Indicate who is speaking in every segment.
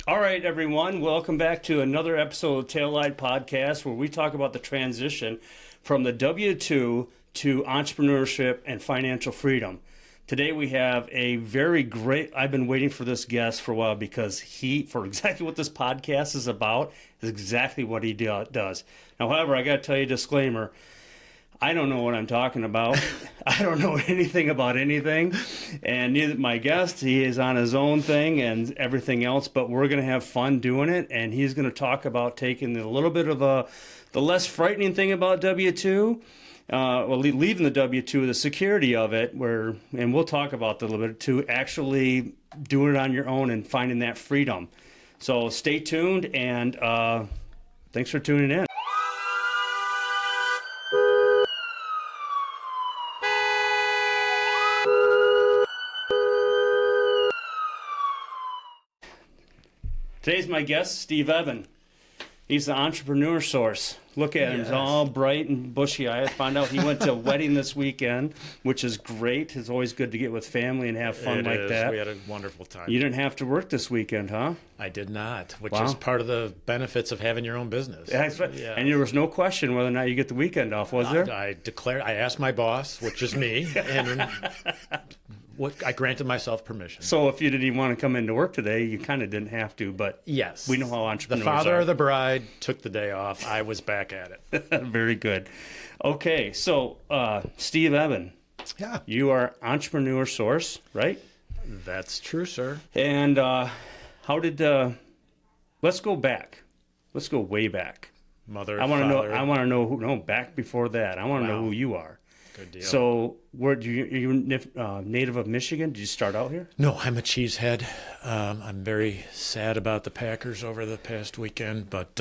Speaker 1: All right, everyone. Welcome back to another episode of Taillight Podcast, where we talk about the transition from the W-2 to entrepreneurship and financial freedom. Today we have a very great, I've been waiting for this guest for a while because for exactly what this podcast is about, is exactly what he does. Now, however, I got to tell you a disclaimer. I don't know what I'm talking about. I don't know anything about anything. And neither my guest, he is on his own thing and everything else, but we're going to have fun doing it. And he's going to talk about taking a little bit of the less frightening thing about W-2, leaving the W-2, the security of it, and we'll talk about that a little bit, to actually doing it on your own and finding that freedom. So stay tuned, and thanks for tuning in. Today's my guest, Steve Evan. He's the entrepreneur source. Look at him. He's all bright and bushy. I found out he went to a wedding this weekend, which is great. It's always good to get with family and have fun like that.
Speaker 2: We had a wonderful time.
Speaker 1: You didn't have to work this weekend, huh?
Speaker 2: I did not, which is part of the benefits of having your own business.
Speaker 1: Yeah. And there was no question whether or not you get the weekend off, was there?
Speaker 2: I asked my boss, which is me, and I granted myself permission.
Speaker 1: So if you didn't even want to come into work today, you kind of didn't have to, but
Speaker 2: yes,
Speaker 1: we know how entrepreneurs
Speaker 2: are. The father
Speaker 1: are.
Speaker 2: of the bride took the day off. I was back at it.
Speaker 1: Very good. Okay, so Steve Evan.
Speaker 2: Yeah.
Speaker 1: You are Entrepreneur Source, right?
Speaker 2: That's true, sir.
Speaker 1: And how did let's go back. Let's go way back.
Speaker 2: I
Speaker 1: want to know who. No, back before that. I want to know who you are.
Speaker 2: Good deal.
Speaker 1: So, are you native of Michigan? Did you start out here?
Speaker 2: No, I'm a cheesehead. I'm very sad about the Packers over the past weekend, but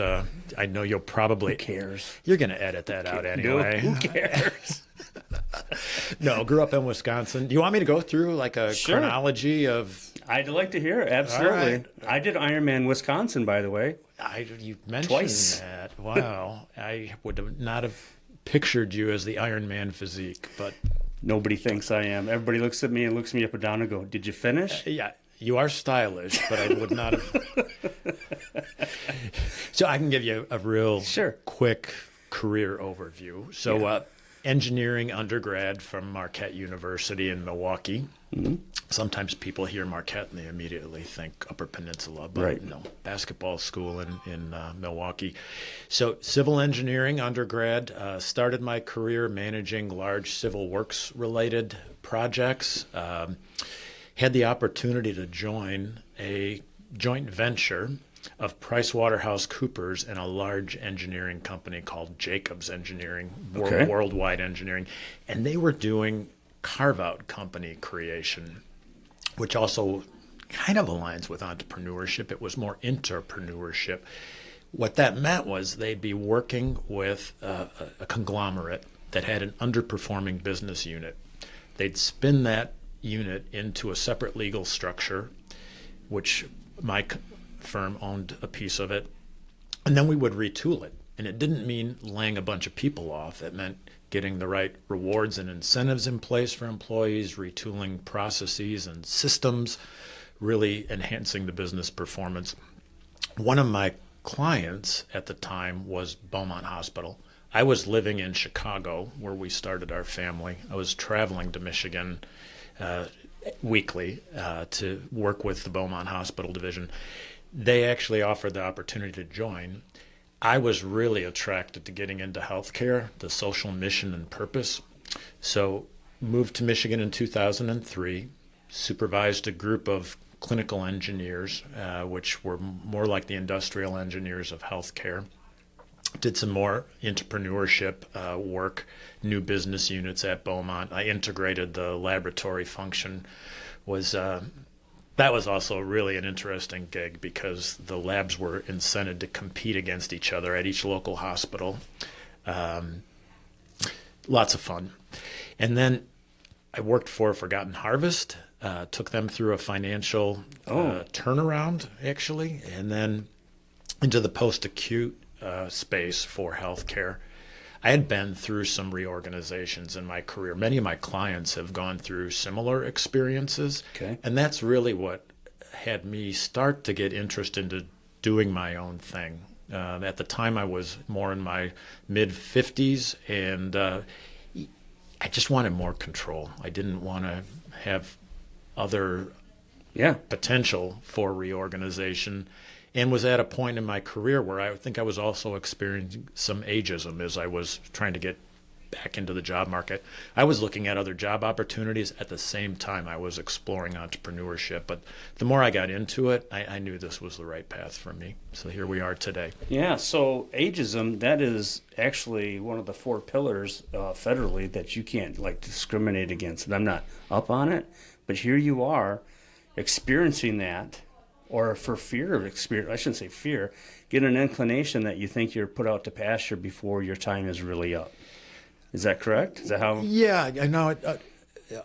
Speaker 2: I know you'll probably...
Speaker 1: Who cares?
Speaker 2: You're going to edit that out anyway.
Speaker 1: No, who cares?
Speaker 2: No, grew up in Wisconsin. Do you want me to go through like a chronology of...
Speaker 1: I'd like to hear it, absolutely. Right. I did Ironman Wisconsin, by the way.
Speaker 2: You mentioned
Speaker 1: twice.
Speaker 2: That. Wow. I would not have pictured you as the Iron Man physique, but
Speaker 1: nobody thinks I am. Everybody looks at me and looks me up and down and go, "Did you finish?"
Speaker 2: Yeah, you are stylish, but I would not have. So I can give you a real quick career overview. So engineering undergrad from Marquette University in Milwaukee. Mm-hmm. Sometimes people hear Marquette and they immediately think Upper Peninsula, but no, basketball school in Milwaukee. So civil engineering undergrad, started my career managing large civil works related projects. Had the opportunity to join a joint venture of PricewaterhouseCoopers and a large engineering company called Jacobs Engineering, worldwide engineering, and they were doing carve-out company creation, which also kind of aligns with entrepreneurship. It was more entrepreneurship. What that meant was they'd be working with a conglomerate that had an underperforming business unit. They'd spin that unit into a separate legal structure, which my firm owned a piece of it, and then we would retool it. And it didn't mean laying a bunch of people off. It meant getting the right rewards and incentives in place for employees, retooling processes and systems, really enhancing the business performance. One of my clients at the time was Beaumont Hospital. I was living in Chicago, where we started our family. I was traveling to Michigan weekly to work with the Beaumont Hospital division. They actually offered the opportunity to join. I was really attracted to getting into healthcare, the social mission and purpose. So moved to Michigan in 2003, supervised a group of clinical engineers, which were more like the industrial engineers of healthcare. Did some more entrepreneurship work, new business units at Beaumont. I integrated the laboratory function. That was also really an interesting gig because the labs were incented to compete against each other at each local hospital. Lots of fun. And then I worked for Forgotten Harvest, took them through a financial turnaround, actually, and then into the post-acute space for healthcare. I had been through some reorganizations in my career. Many of my clients have gone through similar experiences, and that's really what had me start to get interest into doing my own thing. At the time, I was more in my mid-50s, and I just wanted more control. I didn't want to have other potential for reorganization, and was at a point in my career where I think I was also experiencing some ageism as I was trying to get back into the job market. I was looking at other job opportunities at the same time I was exploring entrepreneurship. But the more I got into it, I knew this was the right path for me. So here we are today.
Speaker 1: Yeah, so ageism, that is actually one of the 4 pillars federally that you can't discriminate against. And I'm not up on it, but here you are experiencing that, or for fear of experience, I shouldn't say fear, get an inclination that you think you're put out to pasture before your time is really up. Is that correct? Is that how?
Speaker 2: Yeah, I know.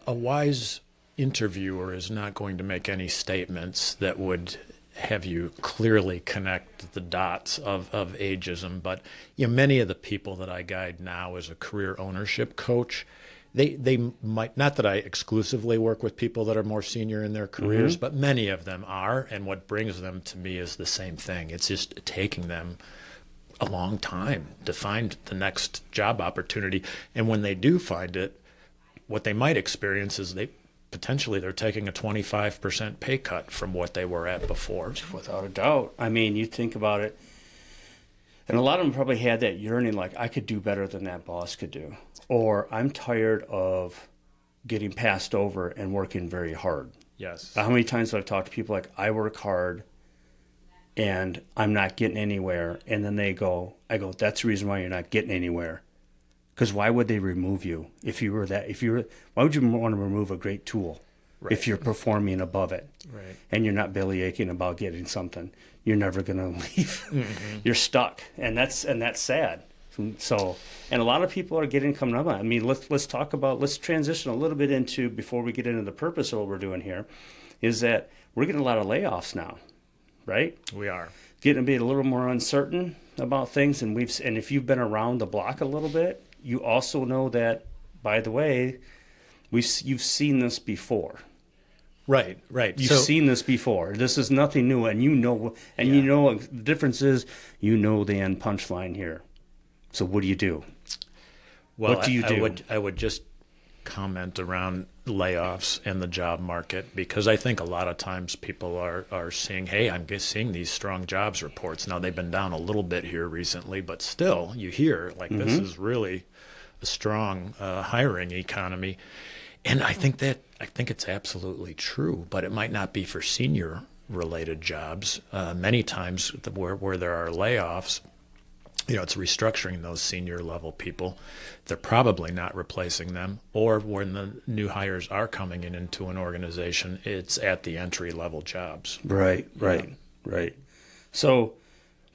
Speaker 2: A wise interviewer is not going to make any statements that would have you clearly connect the dots of ageism. But many of the people that I guide now as a career ownership coach, they might, not that I exclusively work with people that are more senior in their careers, but many of them are. And what brings them to me is the same thing. It's just taking them a long time to find the next job opportunity. And when they do find it, what they might experience is they're taking a 25% pay cut from what they were at before.
Speaker 1: Without a doubt. I mean, you think about it, and a lot of them probably had that yearning, like, I could do better than that boss could do. Or I'm tired of getting passed over and working very hard.
Speaker 2: Yes.
Speaker 1: How many times have I talked to people like, I work hard and I'm not getting anywhere, and then I go, that's the reason why you're not getting anywhere. Because why would they remove you why would you want to remove a great tool if you're performing above it?
Speaker 2: Right.
Speaker 1: And you're not belly aching about getting something? You're never going to leave. You're stuck, and that's sad. So, and a lot of people are coming up on it. I mean, let's transition a little bit into, before we get into the purpose of what we're doing here, is that we're getting a lot of layoffs now. Right?
Speaker 2: We are
Speaker 1: getting to be a little more uncertain about things, and if you've been around the block a little bit, you also know that, by the way, you've seen this before.
Speaker 2: Right.
Speaker 1: You've seen this before. This is nothing new, and you know the difference is the end punchline here. So what do you do?
Speaker 2: Well,
Speaker 1: what do you do?
Speaker 2: I would just comment around layoffs and the job market, because I think a lot of times people are seeing, hey, I'm seeing these strong jobs reports. Now, they've been down a little bit here recently, but still you hear this is really a strong hiring economy. And I think it's absolutely true, but it might not be for senior related jobs. Many times where there are layoffs, it's restructuring those senior level people. They're probably not replacing them, or when the new hires are coming into an organization, it's at the entry level jobs.
Speaker 1: Right. So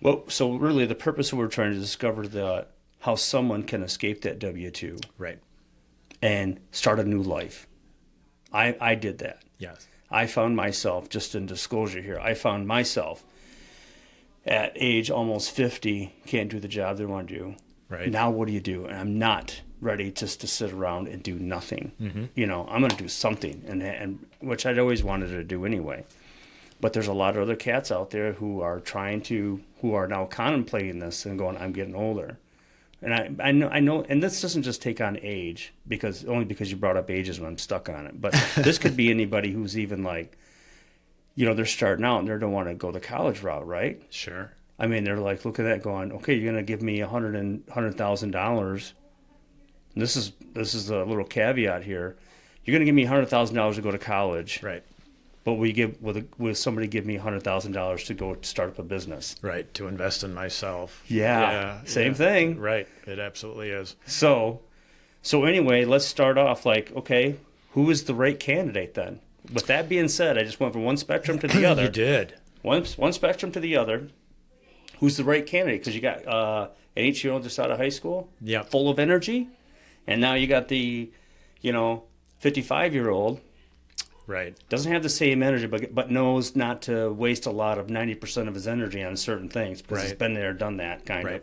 Speaker 1: really the purpose we're trying to discover how someone can escape that W-2.
Speaker 2: Right.
Speaker 1: And start a new life. I did that.
Speaker 2: Yes.
Speaker 1: I found myself, just in disclosure here, at age almost 50, can't do the job they want to do.
Speaker 2: Right.
Speaker 1: Now what do you do? And I'm not ready just to sit around and do nothing. I'm going to do something, and which I'd always wanted to do anyway. But there's a lot of other cats out there who are now contemplating this and going, I'm getting older. And I know, and this doesn't just take on age, because you brought up ageism, I'm stuck on it. But this could be anybody who's even they're starting out and they don't want to go the college route, right?
Speaker 2: Sure.
Speaker 1: I mean, they're like, look at that, going, okay, you're going to give me $100,000. This is a little caveat here. You're going to give me $100,000 to go to college,
Speaker 2: right?
Speaker 1: But will somebody give me $100,000 to go start up a business?
Speaker 2: Right, to invest in myself.
Speaker 1: Yeah, same thing.
Speaker 2: Right, it absolutely is.
Speaker 1: So anyway, let's start off okay, who is the right candidate then? With that being said, I just went from one spectrum to the other.
Speaker 2: You did.
Speaker 1: One spectrum to the other. Who's the right candidate? Because you got an 8-year-old just out of high school, full of energy, and now you got the 55-year-old.
Speaker 2: Right.
Speaker 1: Doesn't have the same energy, but knows not to waste a lot of 90% of his energy on certain things, because he's been there, done that, kind of.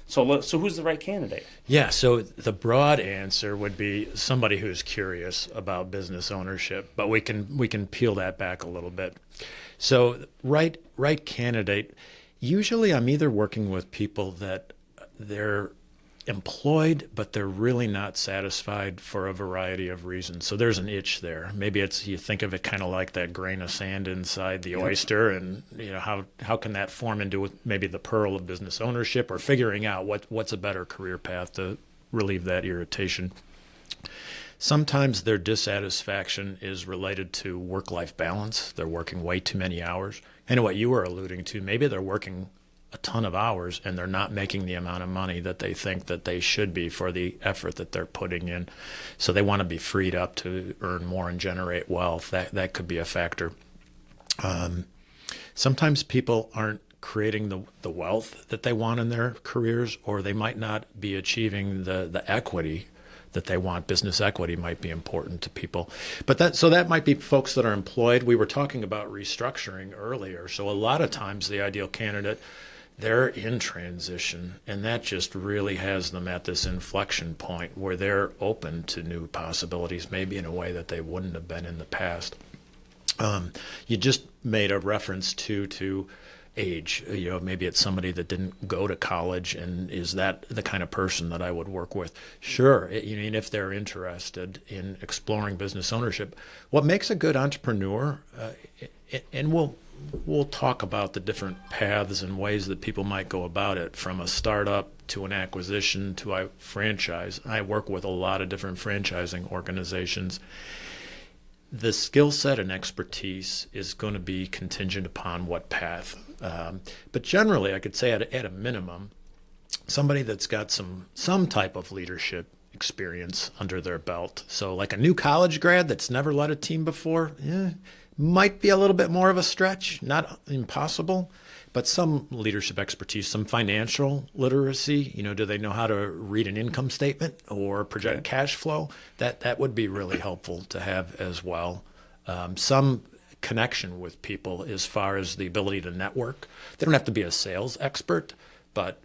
Speaker 1: So who's the right candidate?
Speaker 2: Yeah, so the broad answer would be somebody who's curious about business ownership, but we can peel that back a little bit. So right candidate, usually I'm either working with people that they're employed, but they're really not satisfied for a variety of reasons. So there's an itch there. Maybe it's, you think of it kind of like that grain of sand inside the oyster, and how can that form into maybe the pearl of business ownership, or figuring out what's a better career path to relieve that irritation. Sometimes their dissatisfaction is related to work-life balance. They're working way too many hours. And what you were alluding to, maybe they're working a ton of hours and they're not making the amount of money that they think that they should be for the effort that they're putting in. So they want to be freed up to earn more and generate wealth. That could be a factor. Sometimes people aren't creating the wealth that they want in their careers, or they might not be achieving the equity that they want. Business equity might be important to people. But that might be folks that are employed. We were talking about restructuring earlier. So a lot of times the ideal candidate, they're in transition, and that just really has them at this inflection point where they're open to new possibilities, maybe in a way that they wouldn't have been in the past. You just made a reference to age. Maybe it's somebody that didn't go to college, and is that the kind of person that I would work with? Sure. If they're interested in exploring business ownership. What makes a good entrepreneur, and we'll talk about the different paths and ways that people might go about it, from a startup to an acquisition to a franchise. I work with a lot of different franchising organizations. The skill set and expertise is going to be contingent upon what path. But generally, I could say at a minimum, somebody that's got some type of leadership experience under their belt. So like a new college grad that's never led a team before, might be a little bit more of a stretch, not impossible, but some leadership expertise, some financial literacy. Do they know how to read an income statement or project cash flow? That would be really helpful to have as well. Some connection with people as far as the ability to network. They don't have to be a sales expert, but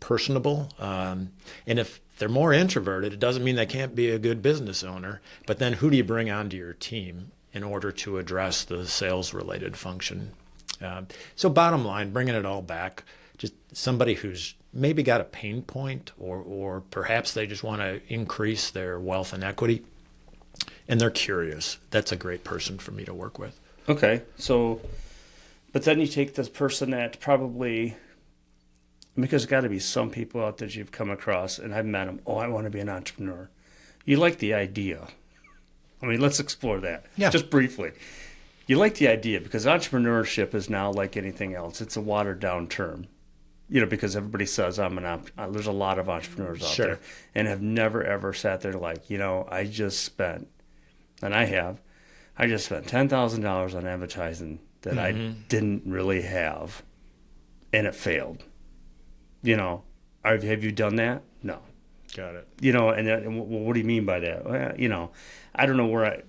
Speaker 2: personable. And if they're more introverted, it doesn't mean they can't be a good business owner. But then who do you bring onto your team in order to address the sales-related function? So bottom line, bringing it all back, just somebody who's maybe got a pain point, or perhaps they just want to increase their wealth and equity, and they're curious. That's a great person for me to work with.
Speaker 1: Okay, so, but then you take this person that probably, because there's got to be some people out there that you've come across, and I've met them, I want to be an entrepreneur. You like the idea. Let's explore that just briefly. You like the idea because entrepreneurship is now like anything else. It's a watered down term, because everybody says there's a lot of entrepreneurs out there, and have never ever sat there like, I just spent $10,000 on advertising that I didn't really have, and it failed. Have you done that? No.
Speaker 2: Got it.
Speaker 1: And what do you mean by that? Well, I don't know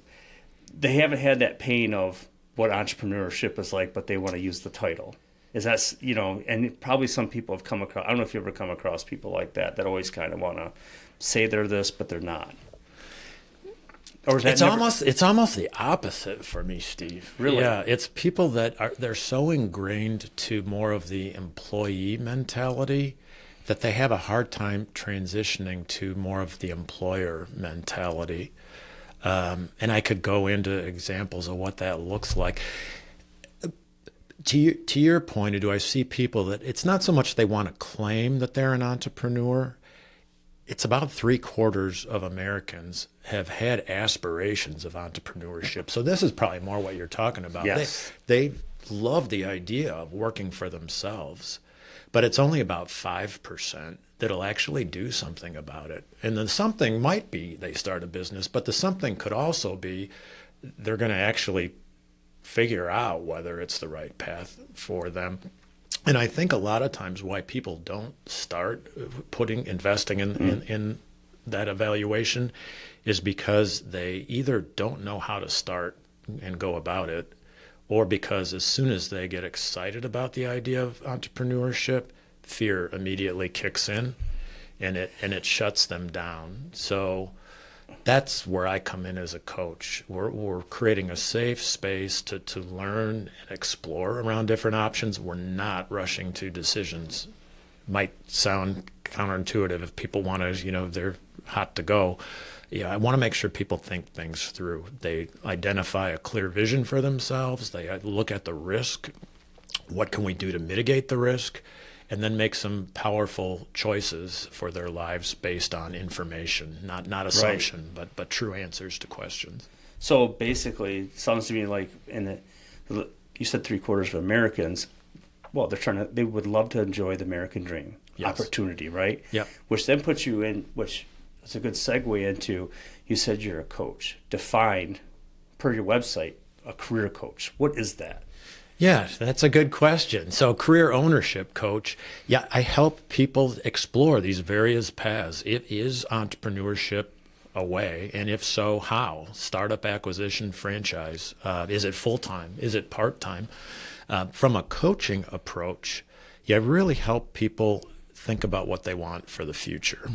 Speaker 1: they haven't had that pain of what entrepreneurship is like, but they want to use the title. Is that, and probably some people have come across, I don't know if you ever come across people like that always kind of want to say they're this, but they're not. Or is that
Speaker 2: it's almost the opposite for me, Steve.
Speaker 1: Really?
Speaker 2: Yeah, it's people that they're so ingrained to more of the employee mentality that they have a hard time transitioning to more of the employer mentality. And I could go into examples of what that looks like. To your point, do I see people that it's not so much they want to claim that they're an entrepreneur. It's about 3/4 of Americans have had aspirations of entrepreneurship. So this is probably more what you're talking about.
Speaker 1: Yes.
Speaker 2: They love the idea of working for themselves, but it's only about 5% that'll actually do something about it. And the something might be they start a business, but the something could also be they're going to actually figure out whether it's the right path for them. And I think a lot of times why people don't start investing in that evaluation is because they either don't know how to start and go about it, or because as soon as they get excited about the idea of entrepreneurship, fear immediately kicks in, and it shuts them down. So that's where I come in as a coach. We're creating a safe space to learn and explore around different options. We're not rushing to decisions. Might sound counterintuitive if people want to, they're hot to go. I want to make sure people think things through. They identify a clear vision for themselves. They look at the risk. What can we do to mitigate the risk? And then make some powerful choices for their lives based on information, not assumption, right, but true answers to questions.
Speaker 1: So basically, it sounds to me like you said 3/4 of Americans, well, they would love to enjoy the American dream, yes, opportunity, right?
Speaker 2: Yeah.
Speaker 1: Which then puts you in, which is a good segue into, you said you're a coach. Defined, per your website, a career coach. What is that?
Speaker 2: Yeah, that's a good question. So career ownership coach, I help people explore these various paths. Is entrepreneurship a way? And if so, how? Startup, acquisition, franchise. Is it full-time? Is it part-time? From a coaching approach, I really help people think about what they want for the future.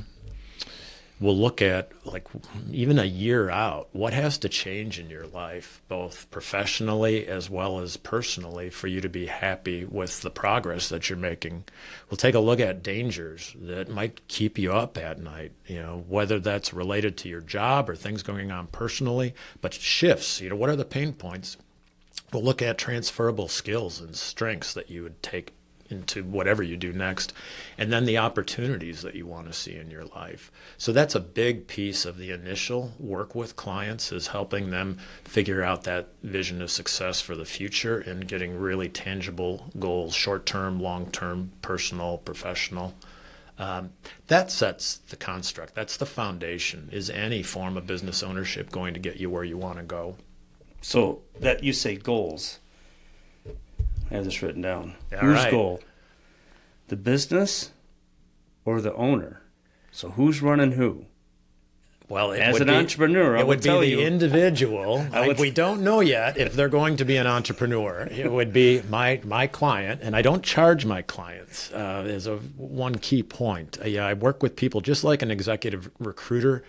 Speaker 2: We'll look at, like, even a year out, what has to change in your life, both professionally as well as personally, for you to be happy with the progress that you're making. We'll take a look at dangers that might keep you up at night, whether that's related to your job or things going on personally, but shifts, what are the pain points? We'll look at transferable skills and strengths that you would take into whatever you do next, and then the opportunities that you want to see in your life. So that's a big piece of the initial work with clients, is helping them figure out that vision of success for the future and getting really tangible goals, short-term, long-term, personal, professional. That sets the construct. That's the foundation. Is any form of business ownership going to get you where you want to go?
Speaker 1: So that you say goals. I have this written down.
Speaker 2: All
Speaker 1: Whose
Speaker 2: right.
Speaker 1: goal? The business or the owner? So who's running who?
Speaker 2: Well,
Speaker 1: as an entrepreneur,
Speaker 2: it would be the individual. We don't know yet if they're going to be an entrepreneur. It would be my client, and I don't charge my clients is one key point. I work with people just like an executive recruiter.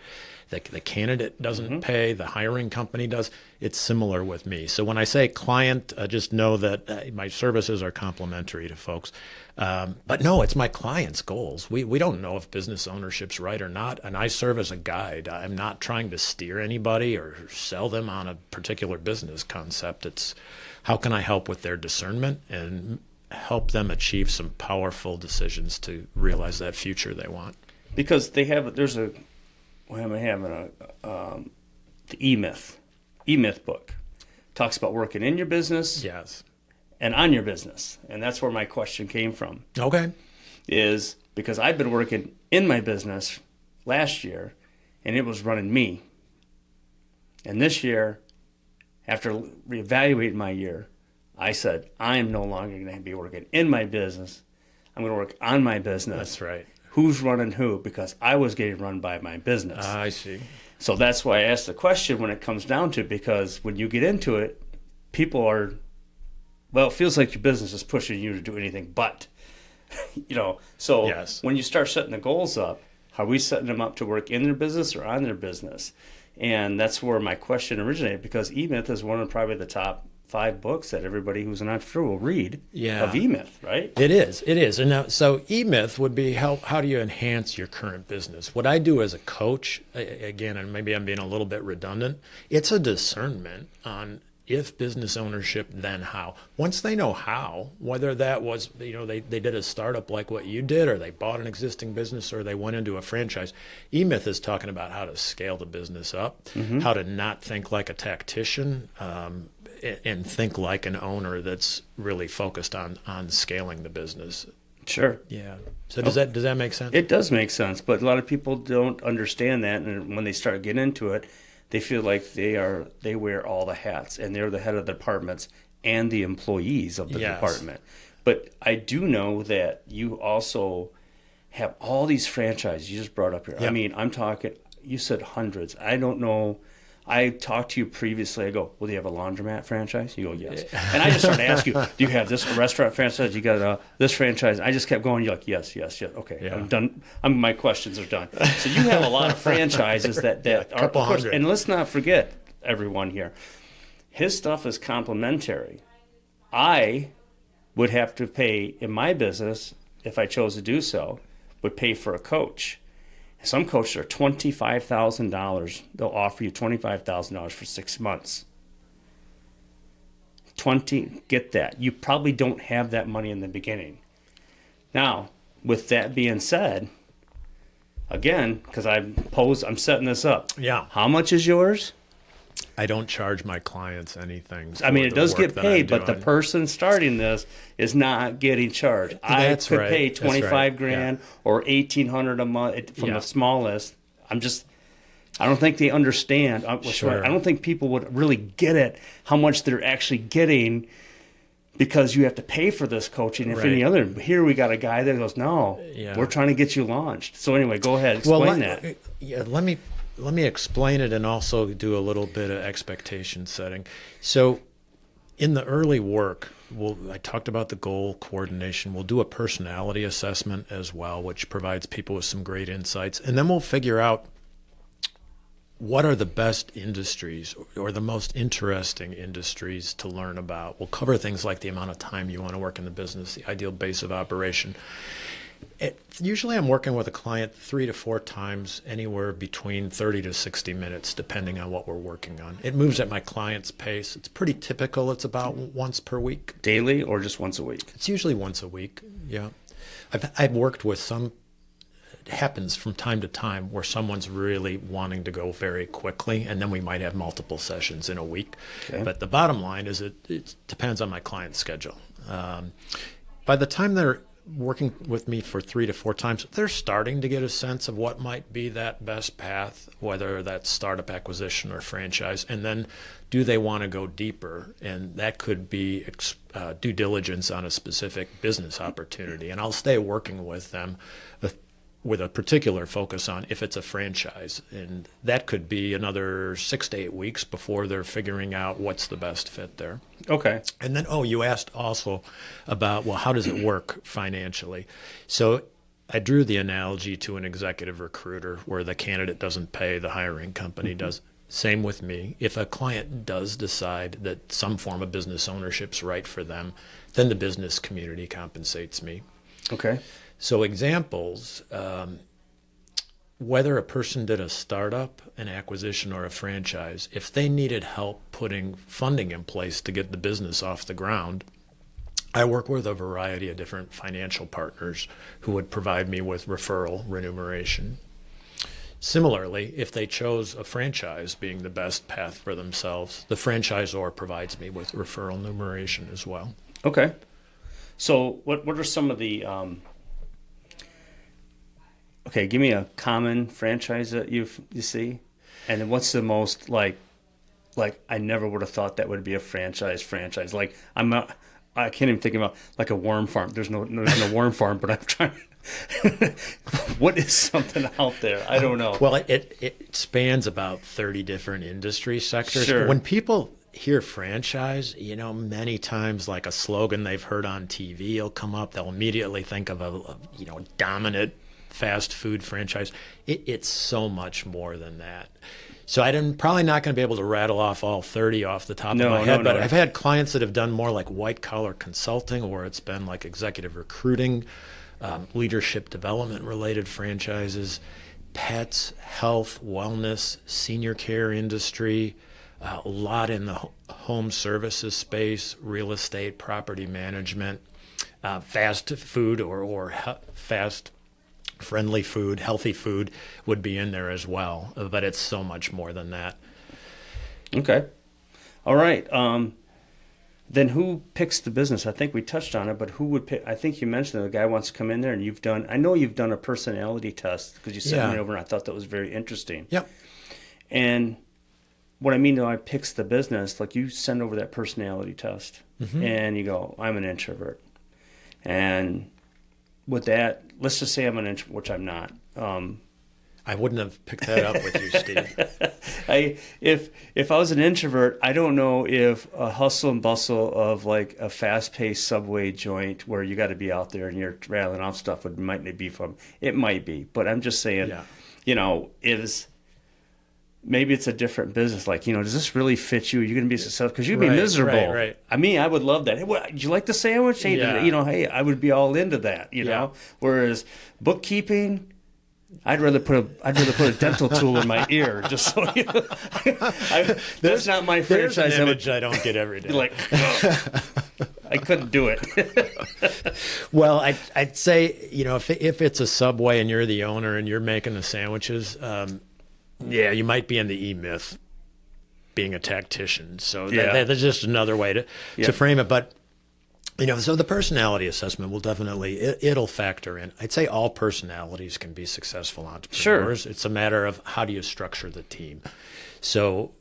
Speaker 2: The candidate doesn't pay, the hiring company does. It's similar with me. So when I say client, just know that my services are complimentary to folks. But no, it's my client's goals. We don't know if business ownership's right or not, and I serve as a guide. I'm not trying to steer anybody or sell them on a particular business concept. It's how can I help with their discernment and help them achieve some powerful decisions to realize that future they want.
Speaker 1: Because I'm having the E-Myth book. Talks about working in your business,
Speaker 2: yes,
Speaker 1: and on your business. And that's where my question came from.
Speaker 2: Okay.
Speaker 1: Is because I've been working in my business last year, and it was running me. And this year, after reevaluating my year, I said, I am no longer going to be working in my business. I'm going to work on my business.
Speaker 2: That's right.
Speaker 1: Who's running who? Because I was getting run by my business.
Speaker 2: I see.
Speaker 1: So that's why I asked the question when it comes down to it, because when you get into it, people are, it feels like your business is pushing you to do anything but, So
Speaker 2: yes.
Speaker 1: When you start setting the goals up, are we setting them up to work in their business or on their business? And that's where my question originated, because E-Myth is one of probably the top 5 books that everybody who's an entrepreneur will read of E-Myth, right?
Speaker 2: It is. And now, so E-Myth would be how do you enhance your current business? What I do as a coach, again, and maybe I'm being a little bit redundant, it's a discernment on if business ownership, then how. Once they know how, whether that was, they did a startup like what you did, or they bought an existing business, or they went into a franchise. E-Myth is talking about how to scale the business up, how to not think like a tactician, and think like an owner that's really focused on scaling the business.
Speaker 1: Sure.
Speaker 2: Yeah. So does that make sense?
Speaker 1: It does make sense, but a lot of people don't understand that, and when they start getting into it, they feel like they wear all the hats, and they're the head of the departments and the employees of the department. But I do know that you also have all these franchises you just brought up here.
Speaker 2: Yep.
Speaker 1: I mean, I'm talking, you said hundreds. I don't know I talked to you previously. I go, well, do you have a laundromat franchise? You go, yes. And I just started asking you, do you have this restaurant franchise? You got this franchise? I just kept going. You're like, yes. Okay, yeah. I'm done. My questions are done. So you have a lot of franchises that are, of course, and let's not forget everyone here. His stuff is complimentary. I would have to pay in my business, if I chose to do so, would pay for a coach. Some coaches are $25,000. They'll offer you $25,000 for 6 months. Get that. You probably don't have that money in the beginning. Now, with that being said, again, because I'm setting this up.
Speaker 2: Yeah.
Speaker 1: How much is yours?
Speaker 2: I don't charge my clients anything.
Speaker 1: I mean, it does get paid, but the person starting this is not getting charged. I could pay $25,000 or $1,800 a month from the smallest. I don't think they understand. Sure. I don't think people would really get it, how much they're actually getting, because you have to pay for this coaching. If any other, here we got a guy that goes, no, we're trying to get you launched. So anyway, go ahead, explain that.
Speaker 2: Yeah, let me explain it and also do a little bit of expectation setting. So in the early work, I talked about the goal coordination. We'll do a personality assessment as well, which provides people with some great insights. And then we'll figure out what are the best industries or the most interesting industries to learn about. We'll cover things like the amount of time you want to work in the business, the ideal base of operation. Usually I'm working with a client 3 to 4 times, anywhere between 30 to 60 minutes, depending on what we're working on. It moves at my client's pace. It's pretty typical. It's about once per week.
Speaker 1: Daily or just once a week?
Speaker 2: It's usually once a week, yeah. I've worked with some, it happens from time to time, where someone's really wanting to go very quickly, and then we might have multiple sessions in a week. Okay. But the bottom line is it depends on my client's schedule. By the time they're working with me for 3 to 4 times, they're starting to get a sense of what might be that best path, whether that's startup, acquisition, or franchise. And then do they want to go deeper? And that could be due diligence on a specific business opportunity. And I'll stay working with them with a particular focus on if it's a franchise. And that could be another 6 to 8 weeks before they're figuring out what's the best fit there.
Speaker 1: Okay.
Speaker 2: And then, you asked also about, well, how does it work financially? So I drew the analogy to an executive recruiter where the candidate doesn't pay, the hiring company does. Same with me. If a client does decide that some form of business ownership's right for them, then the business community compensates me.
Speaker 1: Okay.
Speaker 2: So examples, whether a person did a startup, an acquisition, or a franchise, if they needed help putting funding in place to get the business off the ground, I work with a variety of different financial partners who would provide me with referral remuneration. Similarly, if they chose a franchise being the best path for themselves, the franchisor provides me with referral remuneration as well.
Speaker 1: Okay. So what are some of the... Okay, give me a common franchise that you see, and then what's the most like I never would have thought that would be a franchise. Like I can't even think about like a worm farm. There's no worm farm, but I'm trying. What is something out there? I don't know.
Speaker 2: Well, it spans about 30 different industry sectors.
Speaker 1: Sure.
Speaker 2: When people hear franchise, many times like a slogan they've heard on TV will come up. They'll immediately think of a dominant fast food franchise. It's so much more than that. So I'm probably not going to be able to rattle off all 30 off the top of my head, but I've had clients that have done more like white collar consulting, or it's been like executive recruiting, leadership development related franchises, pets, health, wellness, senior care industry, a lot in the home services space, real estate, property management, fast food or fast friendly food, healthy food would be in there as well, but it's so much more than that.
Speaker 1: Okay. All right. Then who picks the business? I think we touched on it, but who would pick? I think you mentioned the guy wants to come in there, and I know you've done a personality test because you sent me over, and I thought that was very interesting.
Speaker 2: Yep.
Speaker 1: And what I mean by picks the business, like you send over that personality test, and you go, I'm an introvert. And with that, let's just say I'm an introvert, which I'm not.
Speaker 2: I wouldn't have picked that up with you, Steve.
Speaker 1: If I was an introvert, I don't know if a hustle and bustle of like a fast-paced subway joint where you got to be out there and you're rattling off stuff might be from. It might be, but I'm just saying, maybe it's a different business. Like, does this really fit you? You're going to be successful because you'd be miserable.
Speaker 2: Right.
Speaker 1: I mean, I would love that. Hey, did you like the sandwich? Hey, hey, I would be all into that. You know, whereas bookkeeping. I'd rather put a dental tool in my ear just so you know. That's not my franchise.
Speaker 2: There's an image I don't get every day.
Speaker 1: Like, I couldn't do it.
Speaker 2: Well, I'd say, if it's a Subway and you're the owner and you're making the sandwiches, you might be in the E-Myth being a tactician. So that's just another way to frame it. But so the personality assessment will definitely, it'll factor in. I'd say all personalities can be successful entrepreneurs. Sure. It's a matter of how do you structure the team. So,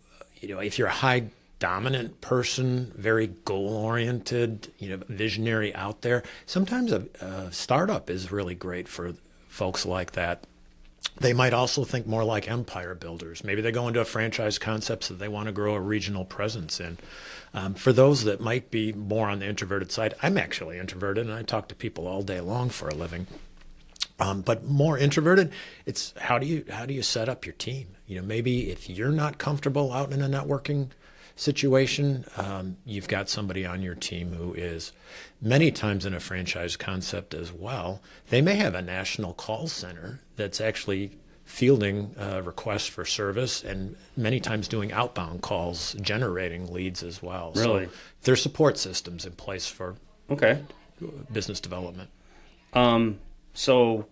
Speaker 2: if you're a high dominant person, very goal-oriented, visionary out there, sometimes a startup is really great for folks like that. They might also think more like empire builders. Maybe they go into a franchise concept that they want to grow a regional presence in. For those that might be more on the introverted side, I'm actually introverted and I talk to people all day long for a living. But more introverted, it's how do you set up your team? Maybe if you're not comfortable out in a networking situation, you've got somebody on your team who is. Many times in a franchise concept as well, they may have a national call center that's actually fielding requests for service and many times doing outbound calls, generating leads as well.
Speaker 1: Really?
Speaker 2: So there's support systems in place for business development.
Speaker 1: So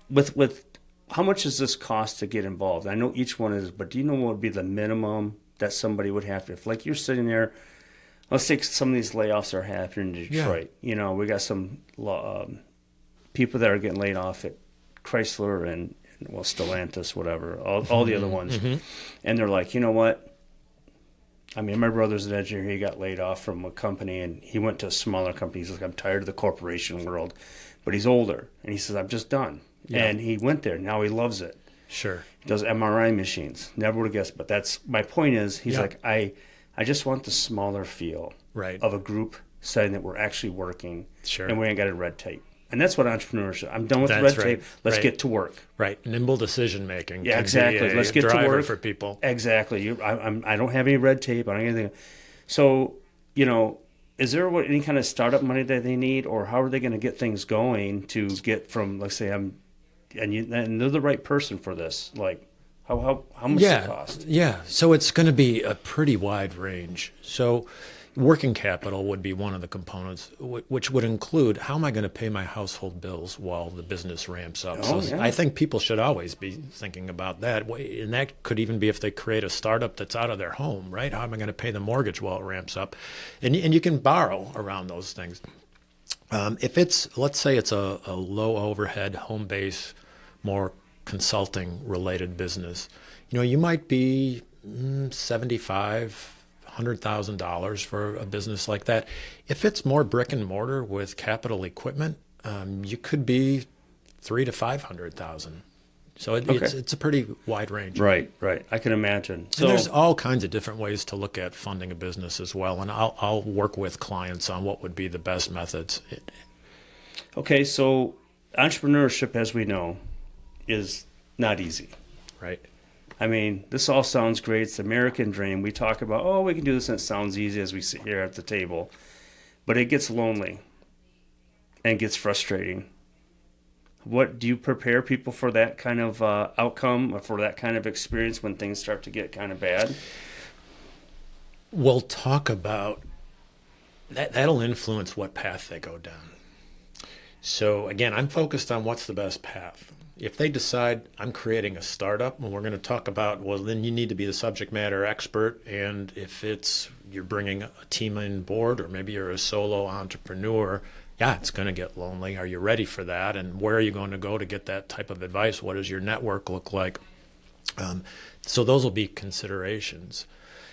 Speaker 1: with how much does this cost to get involved? I know each one is, but do you know what would be the minimum that somebody would have to, if like you're sitting there, let's take some of these layoffs are happening in Detroit. Yeah. We got some people that are getting laid off at Chrysler and Stellantis, whatever, all the other ones. Mm-hmm. And they're like, you know what? I mean, my brother's an engineer. He got laid off from a company and he went to a smaller company. He's like, I'm tired of the corporation world, but he's older. And he says, I'm just done. Yeah. And he went there. Now he loves it.
Speaker 2: Sure.
Speaker 1: He does MRI machines. Never would have guessed. But that's my point is he's like, I just want the smaller feel of a group setting that we're actually working.
Speaker 2: Sure.
Speaker 1: And we ain't got a red tape. And that's what entrepreneurship. I'm done with the red tape. Let's get to work.
Speaker 2: Right. Nimble decision making.
Speaker 1: Yeah, exactly. Let's get to work
Speaker 2: for people.
Speaker 1: Exactly. I don't have any red tape. I don't have anything. So, is there any kind of startup money that they need, or how are they going to get things going to get from, let's say, and they're the right person for this? Like, how much does it cost?
Speaker 2: Yeah. So it's going to be a pretty wide range. So working capital would be one of the components, which would include how am I going to pay my household bills while the business ramps up. I think people should always be thinking about that. And that could even be if they create a startup that's out of their home, right? How am I going to pay the mortgage while it ramps up? And you can borrow around those things. If let's say it's a low overhead, home base, more consulting related business, you might be $100,000 for a business like that. If it's more brick and mortar with capital equipment, you could be $300,000 to $500,000. So it's a pretty wide range.
Speaker 1: Right. I can imagine.
Speaker 2: So there's all kinds of different ways to look at funding a business as well, and I'll work with clients on what would be the best methods.
Speaker 1: Okay, so entrepreneurship, as we know, is not easy.
Speaker 2: Right.
Speaker 1: I mean, this all sounds great. It's the American dream. We talk about, we can do this and it sounds easy as we sit here at the table. But it gets lonely and gets frustrating. What do you prepare people for that kind of outcome or for that kind of experience when things start to get kind of bad?
Speaker 2: We'll talk about that. That'll influence what path they go down. So again, I'm focused on what's the best path. If they decide I'm creating a startup, and we're going to talk about, well, then you need to be the subject matter expert. And if you're bringing a team on board, or maybe you're a solo entrepreneur, it's going to get lonely. Are you ready for that? And where are you going to go to get that type of advice? What does your network look like? So those will be considerations.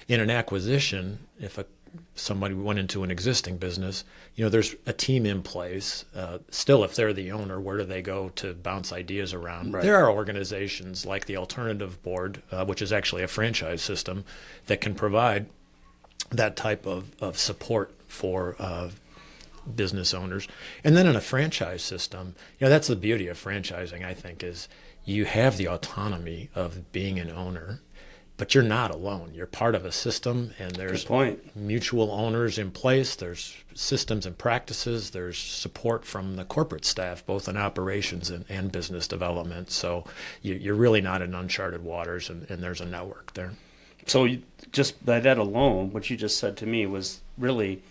Speaker 2: In an acquisition, if a somebody went into an existing business, there's a team in place. Still, if they're the owner, where do they go to bounce ideas around?
Speaker 1: Right.
Speaker 2: There are organizations like the Alternative Board, which is actually a franchise system that can provide that type of support for business owners. And then in a franchise system, that's the beauty of franchising, I think, is you have the autonomy of being an owner, but you're not alone. You're part of a system, and there's mutual owners in place. There's systems and practices. There's support from the corporate staff, both in operations and business development. So you're really not in uncharted waters, and there's a network there.
Speaker 1: So just by that alone, what you just said to me was really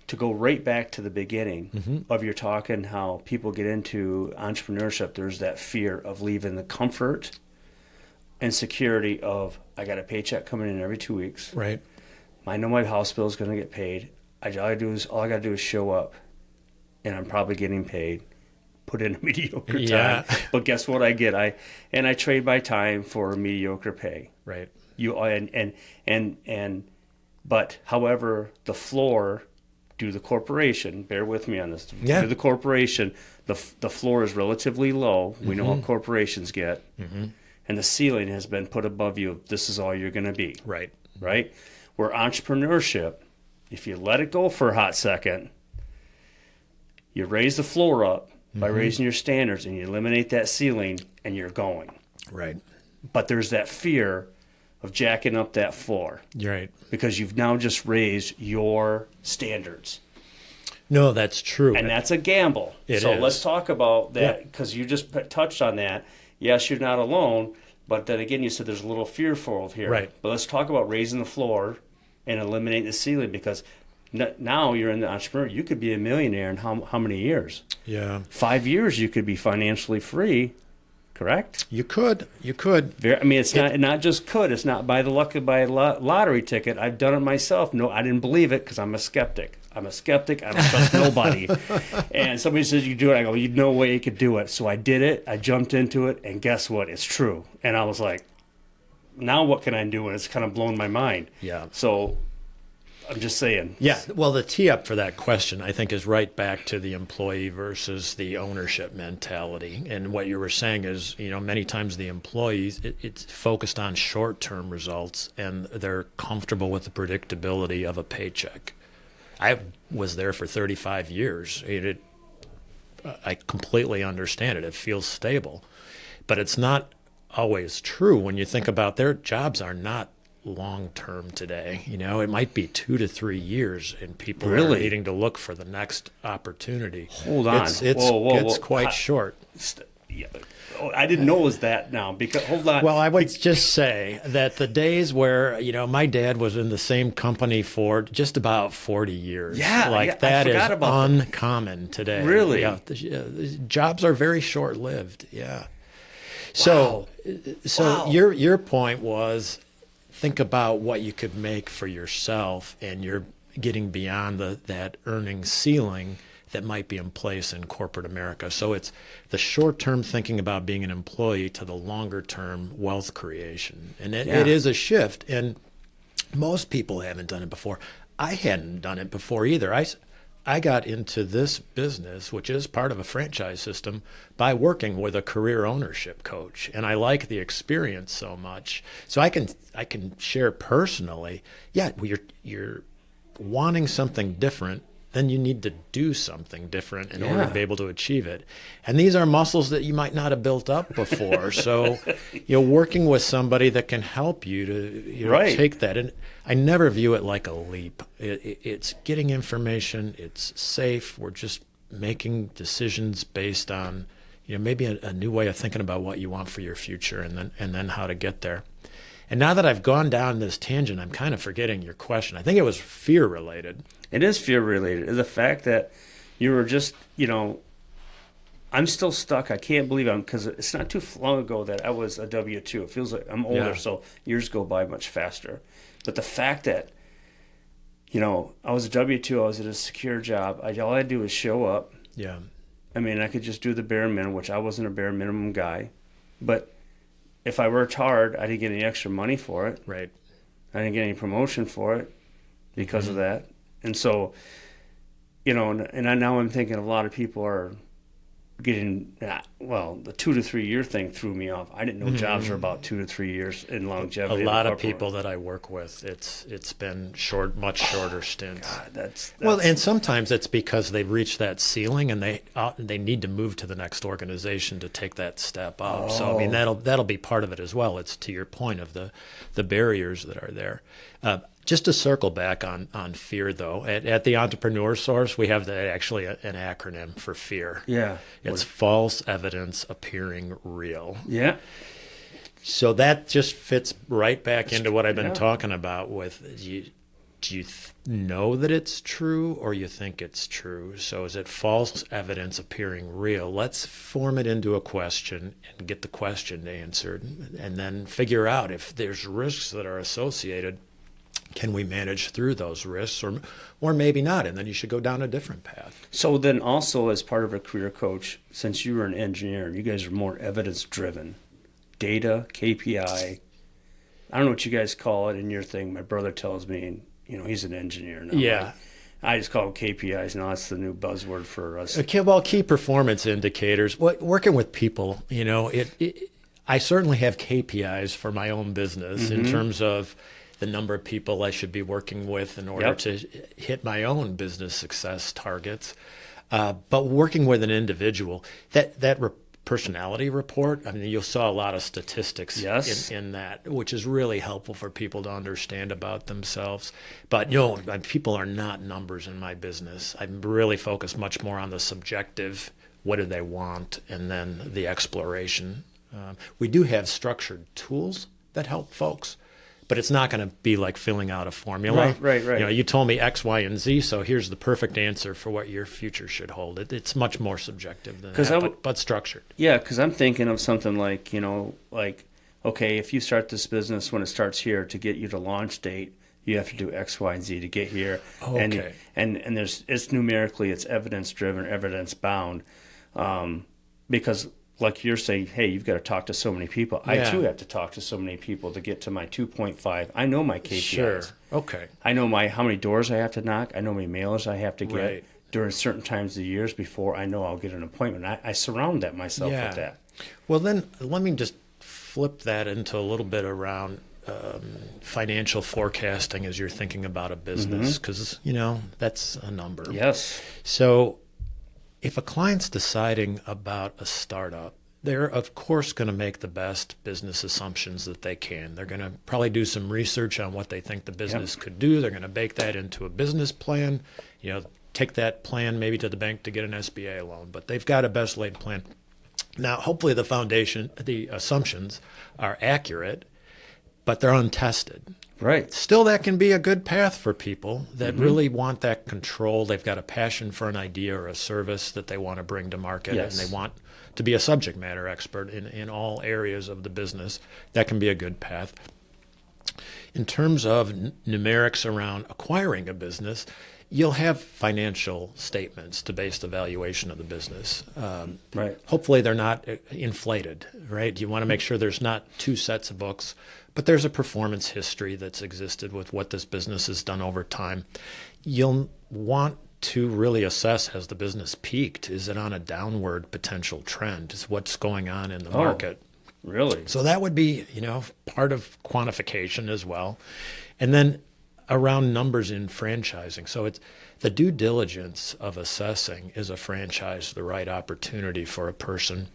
Speaker 1: to go right back to the beginning of your talk and how people get into entrepreneurship. There's that fear of leaving the comfort and security of, I got a paycheck coming in every 2 weeks.
Speaker 2: Right.
Speaker 1: I know my house bill is going to get paid. All I got to do is show up, and I'm probably getting paid. Put in a mediocre time, but guess what I get? I trade my time for mediocre pay.
Speaker 2: Right.
Speaker 1: But however, the floor, due to the corporation, bear with me on this.
Speaker 2: Yeah.
Speaker 1: Due to the corporation, the floor is relatively low. We know how corporations get. And the ceiling has been put above you. This is all you're going to be.
Speaker 2: Right.
Speaker 1: Right? Where entrepreneurship, if you let it go for a hot second, you raise the floor up by raising your standards, and you eliminate that ceiling, and you're going.
Speaker 2: Right.
Speaker 1: But there's that fear of jacking up that floor.
Speaker 2: Right.
Speaker 1: Because you've now just raised your standards.
Speaker 2: No, that's true.
Speaker 1: And that's a gamble.
Speaker 2: It
Speaker 1: is.
Speaker 2: Let's
Speaker 1: talk about that, because you just touched on that. Yes, you're not alone, but then again, you said there's a little fearful here.
Speaker 2: Right.
Speaker 1: But let's talk about raising the floor and eliminating the ceiling, because now you're in the entrepreneur. You could be a millionaire in how many years?
Speaker 2: Yeah.
Speaker 1: 5 years you could be financially free, correct?
Speaker 2: You could.
Speaker 1: It's not just could. It's not by the luck of a lottery ticket. I've done it myself. No, I didn't believe it because I'm a skeptic. I don't trust nobody. And somebody says you do it. I go, no way you could do it. So I did it. I jumped into it, and guess what? It's true. And I was like, now what can I do? And it's kind of blown my mind.
Speaker 2: Yeah.
Speaker 1: So I'm just saying.
Speaker 2: Yeah. Well, the tee up for that question, I think, is right back to the employee versus the ownership mentality. And what you were saying is, many times the employees, it's focused on short-term results, and they're comfortable with the predictability of a paycheck. I was there for 35 years. I completely understand it. It feels stable. But it's not always true when you think about their jobs are not long-term today. It might be 2 to 3 years, and people are needing to look for the next opportunity.
Speaker 1: Hold on.
Speaker 2: It's quite short.
Speaker 1: I didn't know it was that now. Because hold on.
Speaker 2: Well, I would just say that the days where my dad was in the same company for just about 40 years. That is uncommon today.
Speaker 1: Really?
Speaker 2: Yeah. Jobs are very short-lived. Yeah. So your point was, think about what you could make for yourself, and you're getting beyond that earning ceiling that might be in place in corporate America. So it's the short-term thinking about being an employee to the longer-term wealth creation. And it is a shift, and most people haven't done it before. I hadn't done it before either. I got into this business, which is part of a franchise system, by working with a career ownership coach, and I like the experience so much. So I can share personally. Yeah, you're wanting something different, then you need to do something different in order to be able to achieve it. And these are muscles that you might not have built up before. So, working with somebody that can help you to take that. And I never view it like a leap. It's getting information. It's safe. We're just making decisions based on, maybe a new way of thinking about what you want for your future, and then how to get there. And now that I've gone down this tangent, I'm kind of forgetting your question. I think it was fear related.
Speaker 1: It is fear related. The fact that you were just, I'm still stuck. I can't believe because it's not too long ago that I was a W-2. It feels like I'm older, so years go by much faster. But the fact that, I was a W-2, I was at a secure job. All I do is show up.
Speaker 2: Yeah.
Speaker 1: I could just do the bare minimum, which I wasn't a bare minimum guy. But if I worked hard, I didn't get any extra money for it.
Speaker 2: Right.
Speaker 1: I didn't get any promotion for it. because of that. And so, now I'm thinking a lot of people are getting, the 2 to 3 year thing threw me off. I didn't know jobs are about 2 to 3 years in longevity.
Speaker 2: A lot of people that I work with, it's been much shorter stints.
Speaker 1: God, that's
Speaker 2: well, and sometimes it's because they've reached that ceiling and they need to move to the next organization to take that step up. So I mean that'll be part of it as well. It's to your point of the barriers that are there. Just to circle back on fear, though, at the Entrepreneur Source, we have actually an acronym for fear.
Speaker 1: Yeah.
Speaker 2: It's false evidence appearing real.
Speaker 1: Yeah.
Speaker 2: So that just fits right back into what I've been talking about with, do you know that it's true or you think it's true? So is it false evidence appearing real? Let's form it into a question and get the question answered and then figure out if there's risks that are associated. Can we manage through those risks or maybe not? And then you should go down a different path.
Speaker 1: So then also as part of a career coach, since you were an engineer, you guys are more evidence driven, data, KPI. I don't know what you guys call it in your thing. My brother tells me, he's an engineer now.
Speaker 2: Yeah.
Speaker 1: I just call it KPIs now. That's the new buzzword for us.
Speaker 2: Well, key performance indicators. Working with people, I certainly have KPIs for my own business in terms of the number of people I should be working with in order to hit my own business success targets. But working with an individual, that personality report, I mean, you saw a lot of statistics in that, which is really helpful for people to understand about themselves. But, people are not numbers in my business. I'm really focused much more on the subjective, what do they want, and then the exploration. We do have structured tools that help folks. But it's not going to be like filling out a formula.
Speaker 1: Right.
Speaker 2: You told me X, Y, and Z, so here's the perfect answer for what your future should hold. It's much more subjective than that, but structured.
Speaker 1: Yeah, because I'm thinking of something like, okay, if you start this business when it starts here, to get you to launch date, you have to do X, Y, and Z to get here.
Speaker 2: Okay.
Speaker 1: And it's numerically, it's evidence driven, evidence bound, because like you're saying, hey, you've got to talk to so many people. I too have to talk to so many people to get to my 2.5. I know my KPIs.
Speaker 2: Sure. Okay.
Speaker 1: I know how many doors I have to knock. I know how many mailers I have to get during certain times of the years before I know I'll get an appointment. I surround myself with that.
Speaker 2: Well, then let me just flip that into a little bit around financial forecasting as you're thinking about a business, because, that's a number.
Speaker 1: Yes.
Speaker 2: So if a client's deciding about a startup, they're, of course, going to make the best business assumptions that they can. They're going to probably do some research on what they think the business could do. They're going to bake that into a business plan, take that plan maybe to the bank to get an SBA loan. But they've got a best laid plan. Now, hopefully the assumptions are accurate, but they're untested.
Speaker 1: Right.
Speaker 2: Still, that can be a good path for people that really want that control. They've got a passion for an idea or a service that they want to bring to market, and they want to be a subject matter expert in all areas of the business. That can be a good path. In terms of numerics around acquiring a business, you'll have financial statements to base the valuation of the business. Hopefully, they're not inflated, right? You want to make sure there's not two sets of books, but there's a performance history that's existed with what this business has done over time. You'll want to really assess, has the business peaked? Is it on a downward potential trend? Is what's going on in the market?
Speaker 1: Really?
Speaker 2: So that would be, part of quantification as well. And then around numbers in franchising. So it's the due diligence of assessing, is a franchise the right opportunity for a person?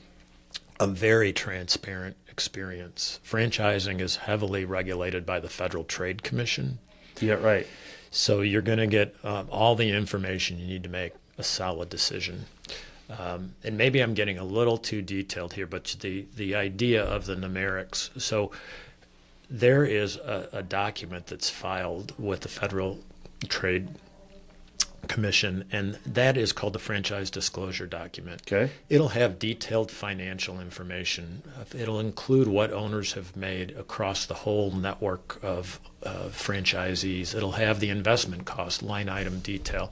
Speaker 2: A very transparent experience. Franchising is heavily regulated by the Federal Trade Commission.
Speaker 1: Yeah, right.
Speaker 2: So you're going to get all the information you need to make a solid decision. And maybe I'm getting a little too detailed here, but the idea of the numerics. So there is a document that's filed with the Federal Trade Commission, and that is called the Franchise Disclosure Document.
Speaker 1: Okay.
Speaker 2: It'll have detailed financial information. It'll include what owners have made across the whole network of franchisees. It'll have the investment cost line item detail.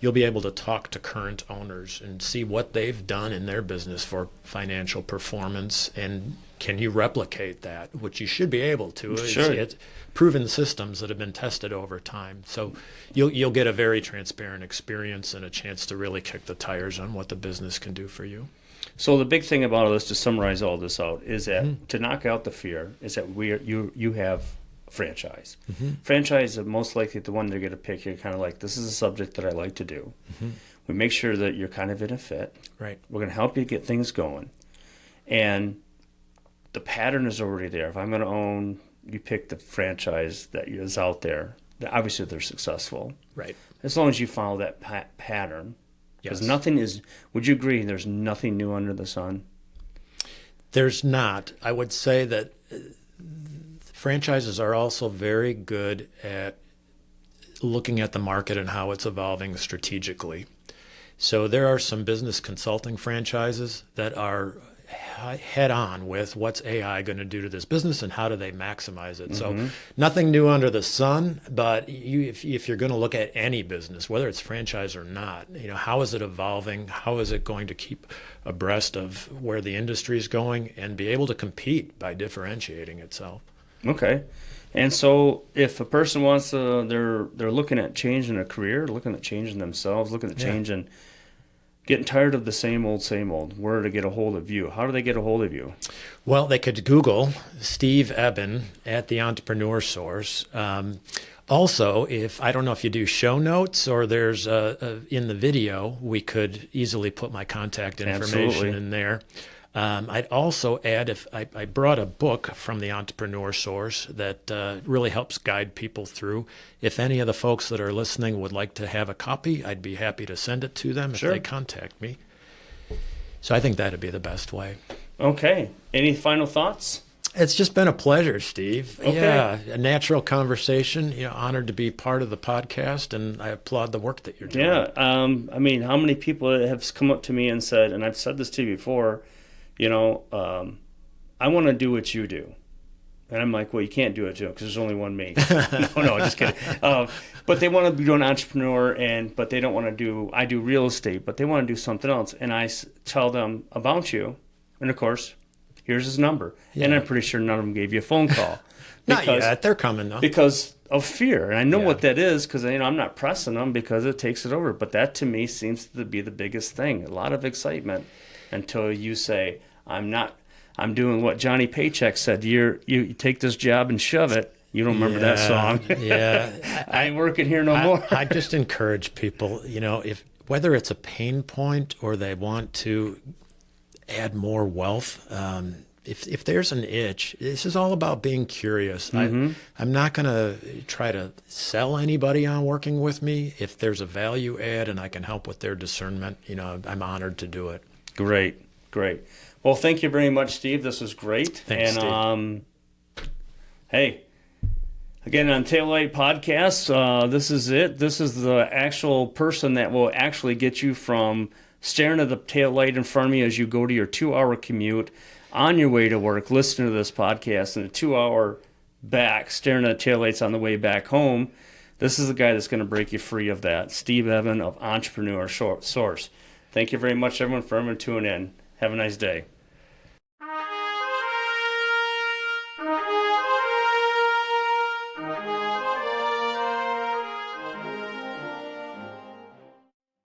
Speaker 2: You'll be able to talk to current owners and see what they've done in their business for financial performance and can you replicate that? Which you should be able to.
Speaker 1: Sure.
Speaker 2: It's proven systems that have been tested over time. So you'll get a very transparent experience and a chance to really kick the tires on what the business can do for you.
Speaker 1: So the big thing about all this, to summarize all this out, is that to knock out the fear, is that you have a franchise. Franchise is most likely the one they're going to pick. You're kind of like, this is a subject that I like to do. We make sure that you're kind of in a fit.
Speaker 2: Right.
Speaker 1: We're going to help you get things going. And the pattern is already there. If I'm going to own, you pick the franchise that is out there. Obviously, they're successful.
Speaker 2: Right.
Speaker 1: As long as you follow that pattern. Because nothing is, would you agree, there's nothing new under the sun?
Speaker 2: There's not. I would say that franchises are also very good at looking at the market and how it's evolving strategically. So there are some business consulting franchises that are head on with what's AI going to do to this business and how do they maximize it. So nothing new under the sun, but if you're going to look at any business, whether it's franchise or not, how is it evolving? How is it going to keep abreast of where the industry is going and be able to compete by differentiating itself?
Speaker 1: Okay. And so if a person wants to, they're looking at changing their career, looking at changing themselves, looking at changing, getting tired of the same old, where to get a hold of you? How do they get a hold of you?
Speaker 2: Well, they could Google Steve Eben at the Entrepreneur Source. Also, I don't know if you do show notes or there's in the video, we could easily put my contact information in there. I'd also add, if I brought a book from the Entrepreneur Source that really helps guide people through. If any of the folks that are listening would like to have a copy, I'd be happy to send it to them if they contact me. So I think that'd be the best way.
Speaker 1: Okay. Any final thoughts?
Speaker 2: It's just been a pleasure, Steve.
Speaker 1: Okay.
Speaker 2: Yeah, a natural conversation. Honored to be part of the podcast, and I applaud the work that you're doing.
Speaker 1: Yeah. I mean, how many people have come up to me and said, and I've said this to you before, I want to do what you do. And I'm like, well, you can't do it, Joe, because there's only one me. No, just kidding. But they want to be an entrepreneur, but they don't want to I do real estate, but they want to do something else. And I tell them about you. And, of course, here's his number. Yeah. And I'm pretty sure none of them gave you a phone call.
Speaker 2: Not yet. They're coming, though.
Speaker 1: Because of fear. And I know what that is because, I'm not pressing them because it takes it over. But that, to me, seems to be the biggest thing. A lot of excitement until you say, I'm doing what Johnny Paycheck said. You take this job and shove it. You don't remember that song?
Speaker 2: Yeah.
Speaker 1: I ain't working here no more.
Speaker 2: I just encourage people, if whether it's a pain point or they want to add more wealth, if there's an itch, this is all about being curious. I'm not going to try to sell anybody on working with me. If there's a value add and I can help with their discernment, I'm honored to do it.
Speaker 1: Great. Well, thank you very much, Steve. This was great.
Speaker 2: Thanks, Steve.
Speaker 1: Hey, again, on Taillight Podcast, this is it. This is the actual person that will actually get you from staring at the taillight in front of you as you go to your 2-hour commute on your way to work, listening to this podcast, and a 2-hour back staring at the taillights on the way back home. This is the guy that's going to break you free of that. Steve Eben of Entrepreneur Source. Thank you very much, everyone, for tuning in. Have a nice day.